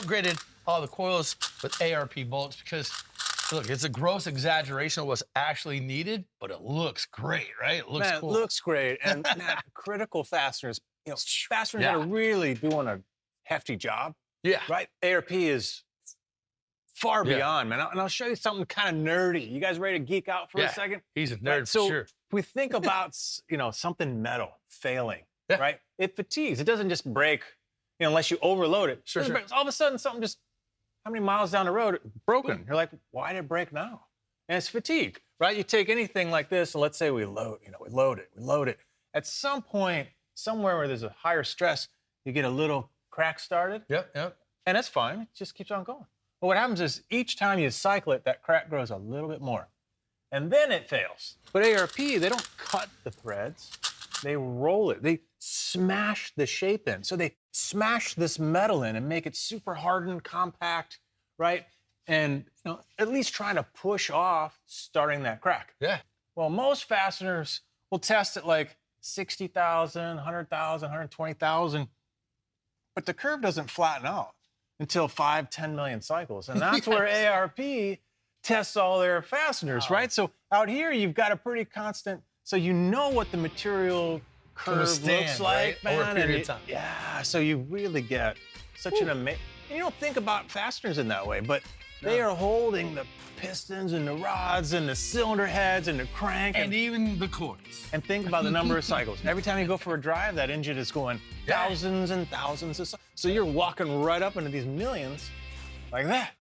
upgraded all the coils with ARP bolts because, look, it's a gross exaggeration of what's actually needed, but it looks great, right? It looks Man, cool. it looks great. And man, critical fasteners, fasteners that are really doing a hefty job. Yeah. Right? ARP is far beyond, man. And I'll show you something kind of nerdy. You guys ready to geek out for a second? He's a nerd Right? for So sure. if we think about, something metal failing, right? It fatigues. It doesn't just break, unless you overload it. Sure. All of a sudden, something just, how many miles down the road, broken. You're like, why did it break now? And it's fatigue, right? You take anything like this, and let's say we load it. At some point, somewhere where there's a higher stress, you get a little crack started. Yep. And that's fine. It just keeps on going. But what happens is each time you cycle it, that crack grows a little bit more. And then it fails. But ARP, they don't cut the threads. They roll it. They smash the shape in. So they smash this metal in and make it super hardened, compact, right? And at least trying to push off starting that crack. Yeah. Well, most fasteners will test at like 60,000, 100,000, 120,000. But the curve doesn't flatten out until 5-10 million cycles. And that's where ARP tests all their fasteners, right? So out here, you've got a pretty constant, so you know what the material curve looks like, man. Over a period of time. Yeah, so you really get such an amazing, you don't think about fasteners in that way, but they are holding the pistons and the rods and the cylinder heads and the crank. And even the coils. And think about the number of cycles. Every time you go for a drive, that engine is going thousands and thousands of cycles. So you're walking right up into these millions like that.